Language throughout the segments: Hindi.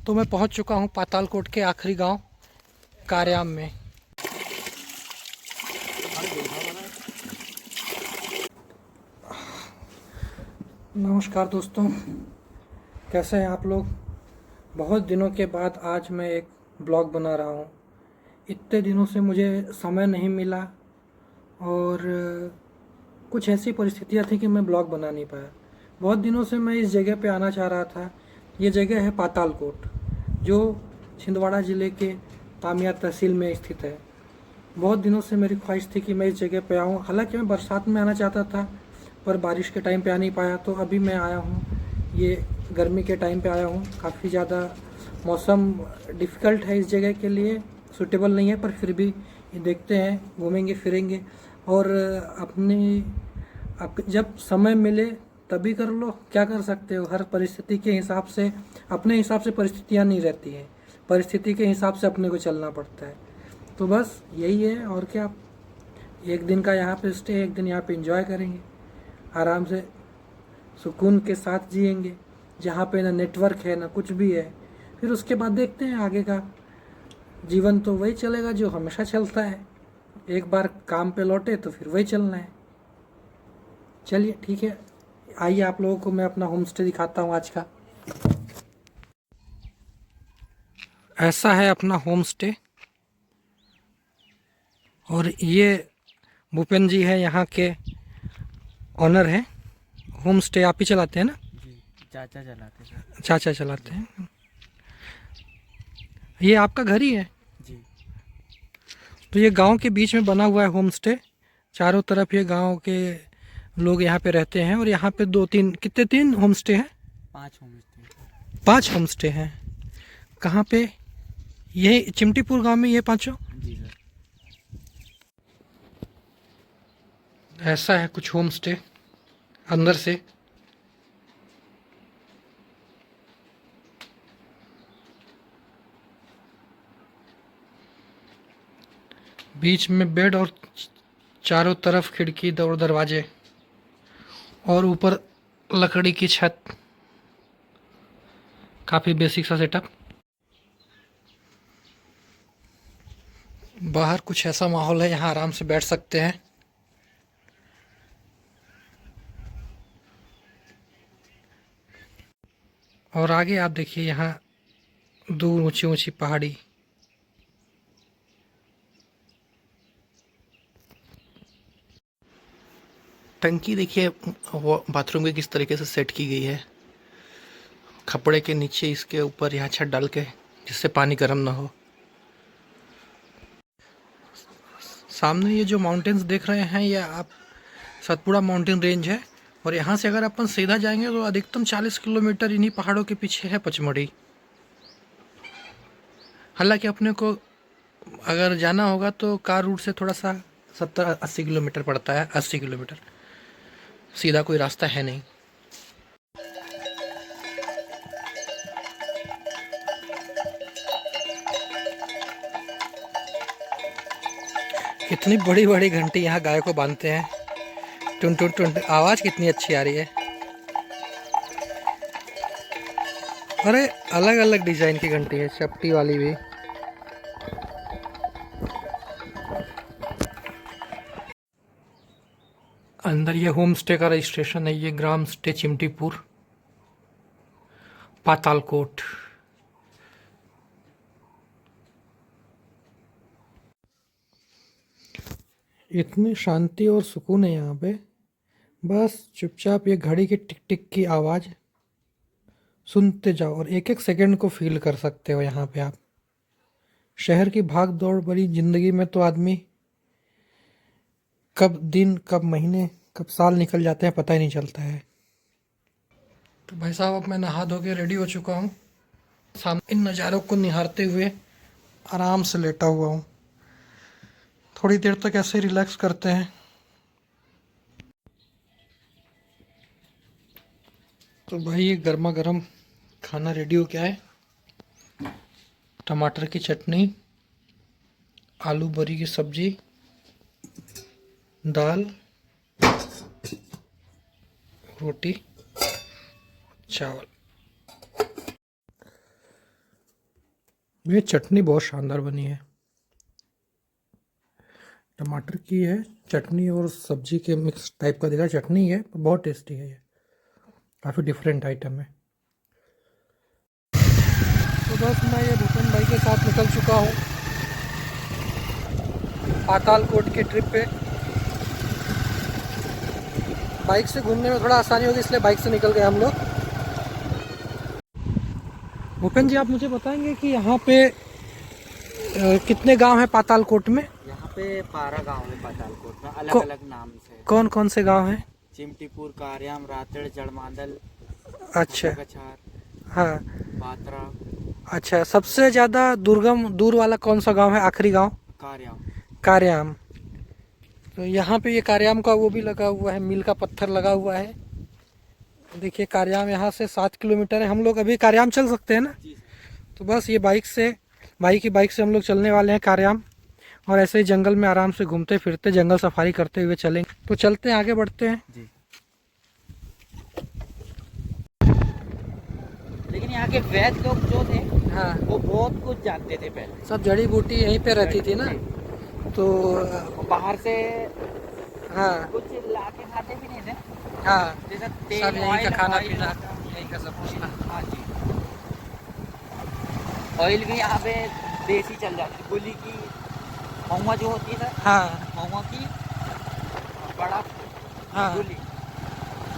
तो मैं पहुंच चुका हूं पातालकोट के आखिरी गांव कार्याम में। नमस्कार दोस्तों, कैसे हैं आप लोग। बहुत दिनों के बाद आज मैं एक ब्लॉग बना रहा हूं। इतने दिनों से मुझे समय नहीं मिला और कुछ ऐसी परिस्थितियां थी कि मैं ब्लॉग बना नहीं पाया। बहुत दिनों से मैं इस जगह पे आना चाह रहा था। ये जगह है पातालकोट, जो छिंदवाड़ा ज़िले के तामिया तहसील में स्थित है। बहुत दिनों से मेरी ख्वाहिश थी कि मैं इस जगह पे आऊँ। हालांकि मैं बरसात में आना चाहता था, पर बारिश के टाइम पे आ नहीं पाया, तो अभी मैं आया हूँ। ये गर्मी के टाइम पे आया हूँ। काफ़ी ज़्यादा मौसम डिफ़िकल्ट है इस जगह के लिए, सूटेबल नहीं है, पर फिर भी ये देखते हैं, घूमेंगे फिरेंगे। और जब समय मिले तभी कर लो, क्या कर सकते हो। हर परिस्थिति के हिसाब से, अपने हिसाब से परिस्थितियाँ नहीं रहती हैं, परिस्थिति के हिसाब से अपने को चलना पड़ता है। तो बस यही है, और क्या। एक दिन का यहाँ पे स्टे, एक दिन यहाँ पे एंजॉय करेंगे, आराम से सुकून के साथ जिएंगे, जहाँ पे ना नेटवर्क है ना कुछ भी है। फिर उसके बाद देखते हैं आगे का। जीवन तो वही चलेगा जो हमेशा चलता है। एक बार काम पे लौटे तो फिर वही चलना है। चलिए ठीक है, आइए आप लोगों को मैं अपना होम स्टे दिखाता हूँ आज का। ऐसा है अपना होम स्टे, और ये भूपेन जी है, यहाँ के ऑनर हैं। होम स्टे आप ही चलाते हैं ना? जी, चाचा चलाते सर। चाचा चलाते हैं। ये आपका घर ही है? जी। तो ये गांव के बीच में बना हुआ है होम स्टे। चारों तरफ ये गांव के लोग यहाँ पे रहते हैं, और यहाँ पे दो तीन, कितने, तीन होम स्टे हैं? 5 home stay sir. 5 home stay हैं। कहाँ पे? ये चिमटीपुर गांव में ये पांचों? जी सर। ऐसा है कुछ होम स्टे अंदर से। बीच में बेड और चारों तरफ खिड़की और दरवाजे, और ऊपर लकड़ी की छत। काफ़ी बेसिक सा सेटअप। बाहर कुछ ऐसा माहौल है, यहाँ आराम से बैठ सकते हैं। और आगे आप देखिए, यहाँ दूर ऊंची ऊंची पहाड़ी। टंकी देखिए वो बाथरूम के किस तरीके से सेट की गई है, खपड़े के नीचे, इसके ऊपर यहाँ छत डाल के, जिससे पानी गर्म ना हो। सामने ये जो माउंटेन्स देख रहे हैं, ये आप सतपुड़ा माउंटेन रेंज है। और यहाँ से अगर अपन सीधा जाएंगे तो अधिकतम 40 किलोमीटर इन्हीं पहाड़ों के पीछे है पचमढ़ी। हालांकि अपने को अगर जाना होगा तो कार रूट से थोड़ा सा 70-80 किलोमीटर पड़ता है। 80 किलोमीटर, सीधा कोई रास्ता है नहीं। कितनी बड़ी बड़ी घंटी यहाँ गाय को बांधते हैं। टुन टुन टुन, आवाज़ कितनी अच्छी आ रही है। अरे अलग अलग डिजाइन की घंटी है, चपटी वाली भी। अंदर ये होम स्टे का रजिस्ट्रेशन है। ये ग्राम स्टे चिमटीपुर, पातालकोट। इतनी शांति और सुकून है यहाँ पे। बस चुपचाप ये घड़ी की टिक टिक की आवाज़ सुनते जाओ, और एक एक सेकंड को फील कर सकते हो यहाँ पे आप। शहर की भाग दौड़ भरी जिंदगी में तो आदमी कब दिन, कब महीने, कब साल निकल जाते हैं पता ही नहीं चलता है। तो भाई साहब, अब मैं नहा धो के रेडी हो चुका हूँ। सामने इन नज़ारों को निहारते हुए आराम से लेटा हुआ हूँ। थोड़ी देर तक ऐसे रिलैक्स करते हैं। तो भाई ये गर्मा गर्म खाना रेडी हो गया है। टमाटर की चटनी, आलू बरी की सब्जी, दाल, रोटी, चावल। ये चटनी बहुत शानदार बनी है, टमाटर की है चटनी और सब्जी के मिक्स टाइप का दिखा। चटनी है, बहुत टेस्टी है, ये काफ़ी डिफरेंट आइटम है। तो बस मैं ये भूपेन भाई के साथ निकल चुका हूँ पातालकोट के ट्रिप पे। बाइक से घूमने में थोड़ा आसानी होगी, इसलिए बाइक से निकल गए हम लोग। भूपेन जी, आप मुझे बताएंगे कि यहाँ पे कितने गांव हैं पातालकोट में? यहाँ पे 12 गांव है पातालकोट में, अलग अलग नाम से। कौन कौन से गांव हैं? चिमटीपुर, कार्याम, रातड़, जड़मादल, अच्छा। कछार, हाँ। बातरा। अच्छा, सबसे ज़्यादा दूर वाला कौन सा गांव है, आखिरी गांव? कार्याम। कार्याम। तो यहाँ पे ये कार्याम का वो भी लगा हुआ है, मील का पत्थर लगा हुआ है। देखिए कार्याम यहाँ से 7 किलोमीटर है। हम लोग अभी कार्याम चल सकते हैं ना? तो बस ये भाई की बाइक से हम लोग चलने वाले हैं कार्याम, और ऐसे ही जंगल में आराम से घूमते फिरते जंगल सफारी करते हुए चलेंगे। तो चलते हैं, आगे बढ़ते हैं जी। लेकिन यहाँ के वैद्य लोग जो थे, हाँ, वो बहुत कुछ जानते थे पहले। सब जड़ी बूटी यहीं पे रहती थी ना, तो बाहर से हाँ कुछ ला के खाते भी नहीं थे। हाँ, जैसे सब तेल, यहीं का खाना ऑयल पीना, यहीं का सब कुछ था। हाँ जी। ऑयल भी यहाँ पे देसी चल जाती, गोली की महुआ जो होती है सर, हाँ महुआ की बड़ा हाँ। गोली,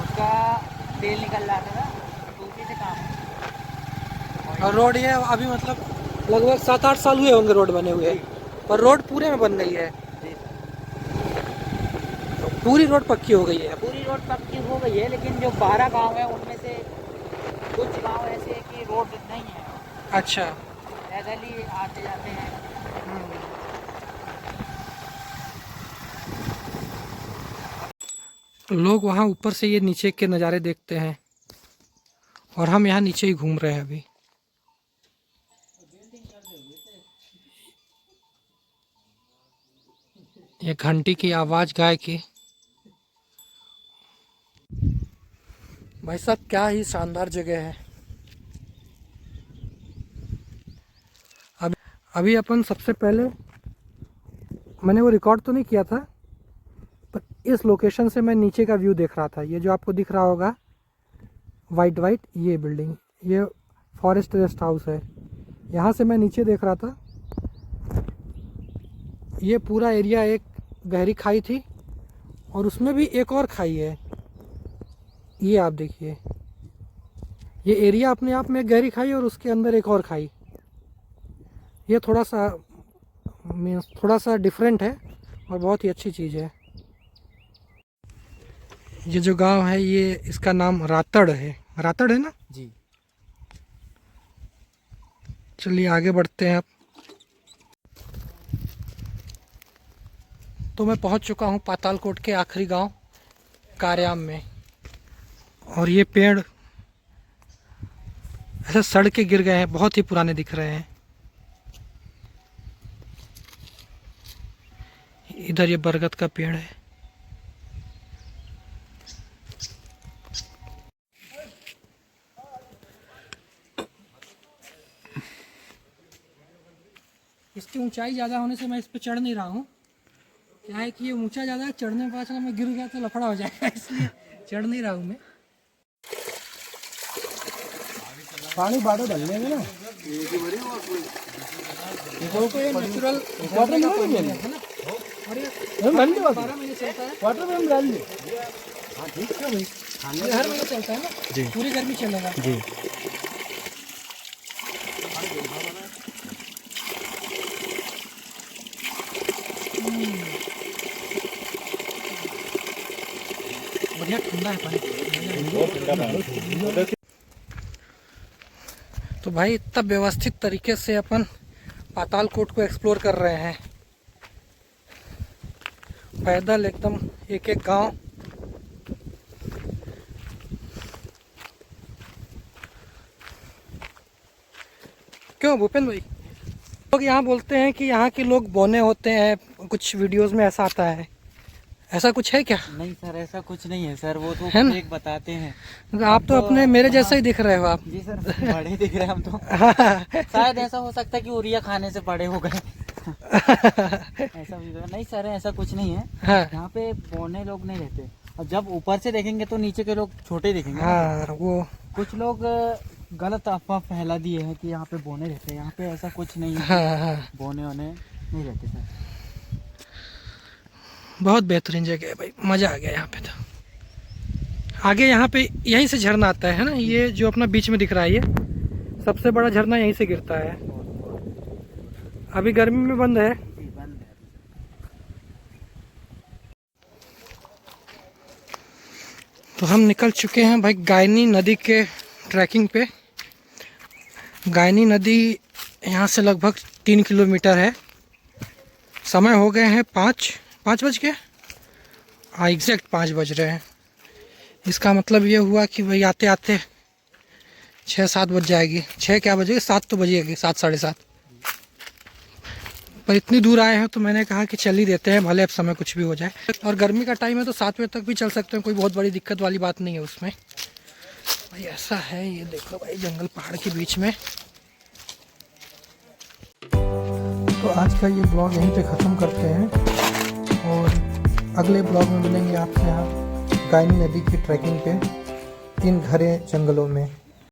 उसका तेल निकल जाता था, तो उसी से काम। और रोड ये अभी मतलब लगभग 7-8 साल हुए होंगे रोड बने हुए, पर रोड पूरे में बन गई है, जी सर। पूरी रोड पक्की हो गई है। पूरी रोड पक्की हो गई है, लेकिन जो 12 गांव है उनमें से कुछ गांव ऐसे हैं कि रोड नहीं है। अच्छा। पैदल ही आते जाते हैं। लोग वहाँ ऊपर से ये नीचे के नज़ारे देखते हैं, और हम यहाँ नीचे ही घूम रहे हैं अभी। ये घंटी की आवाज़, गाय की। भाई साहब, क्या ही शानदार जगह है। अभी अपन सबसे पहले, मैंने वो रिकॉर्ड तो नहीं किया था, पर इस लोकेशन से मैं नीचे का व्यू देख रहा था। ये जो आपको दिख रहा होगा वाइट ये बिल्डिंग, ये फॉरेस्ट रेस्ट हाउस है। यहाँ से मैं नीचे देख रहा था, ये पूरा एरिया एक गहरी खाई थी, और उसमें भी एक और खाई है। ये आप देखिए, ये एरिया अपने आप में एक गहरी खाई और उसके अंदर एक और खाई। ये थोड़ा सा डिफरेंट है और बहुत ही अच्छी चीज़ है। ये जो गांव है, ये इसका नाम रातड़ है। रातड़ है ना जी। चलिए आगे बढ़ते हैं अब। तो मैं पहुंच चुका हूं पातालकोट के आखिरी गांव कार्याम में, और ये पेड़ ऐसे सड़ के गिर गए हैं, बहुत ही पुराने दिख रहे हैं। इधर ये बरगद का पेड़ है। इसकी ऊंचाई ज़्यादा होने से मैं इस पे चढ़ नहीं रहा हूँ। क्या है कि ये ऊंचा ज़्यादा है, चढ़ने में पता चला मैं गिर गया तो लफड़ा हो जाएगा, इसलिए चढ़ नहीं रहा हूँ मैं। पानी बाटो ढलने में ना ये नेचुरल वाटर में है ना, और ये 12 महीने चलता है। वाटर में हम डाल दिए। हाँ ठीक है भाई, ये हर महीने चलता है ना जी, पूरी गर्मी चलेगा जी। बढ़िया ठंडा है पानी। तो भाई इतना व्यवस्थित तरीके से अपन पातालकोट को एक्सप्लोर कर रहे हैं, पैदल एकदम एक एक गांव। क्यों भूपेन भाई, लोग यहाँ बोलते हैं कि यहाँ के लोग बौने होते हैं, कुछ वीडियोस में ऐसा आता है, ऐसा कुछ है क्या? नहीं सर, ऐसा कुछ नहीं है सर, वो तो है ना? एक बताते हैं। आप तो अपने मेरे जैसा ही दिख रहे हो आप। जी सर, बड़े दिख रहे हैं हम तो। शायद ऐसा हो सकता है कि यूरिया खाने से बड़े हो गए। ऐसा भी तो नहीं सर, ऐसा कुछ नहीं है। हाँ यहाँ पे बौने लोग नहीं रहते, और जब ऊपर से देखेंगे तो नीचे के लोग छोटे दिखेंगे। हाँ वो कुछ लोग गलत अफवाह फैला दिए हैं कि यहाँ पे बौने रहते हैं। यहाँ पे ऐसा कुछ नहीं है, हाँ हाँ बौने होने नहीं रहते सर। बहुत बेहतरीन जगह है भाई, मज़ा आ गया यहाँ पे तो। आगे यहाँ पे यहीं से झरना आता है ना, ये जो अपना बीच में दिख रहा है, ये सबसे बड़ा झरना यहीं से गिरता है। अभी गर्मी में बंद है। जी, बंद है। तो हम निकल चुके हैं भाई गायनी नदी के ट्रैकिंग पे। गायनी नदी यहाँ से लगभग 3 किलोमीटर है। समय हो गए हैं 5 बज के, हाँ एग्जैक्ट 5 बज रहे हैं। इसका मतलब ये हुआ कि भाई आते आते 6-7 बज जाएगी। 6 क्या बजेगी, 7 तो बजेगी, 7 साढ़े 7। पर इतनी दूर आए हैं तो मैंने कहा कि चल ही देते हैं, भले अब समय कुछ भी हो जाए। और गर्मी का टाइम है तो 7 बजे तक भी चल सकते हैं, कोई बहुत बड़ी दिक्कत वाली बात नहीं है उसमें। भाई ऐसा है, ये देखो भाई जंगल पहाड़ के बीच में। तो आज का ये ब्लॉग यहीं पे ख़त्म करते हैं, और अगले ब्लॉग में मिलेंगे आपसे यहाँ गायनी नदी की ट्रैकिंग पे इन घने जंगलों में।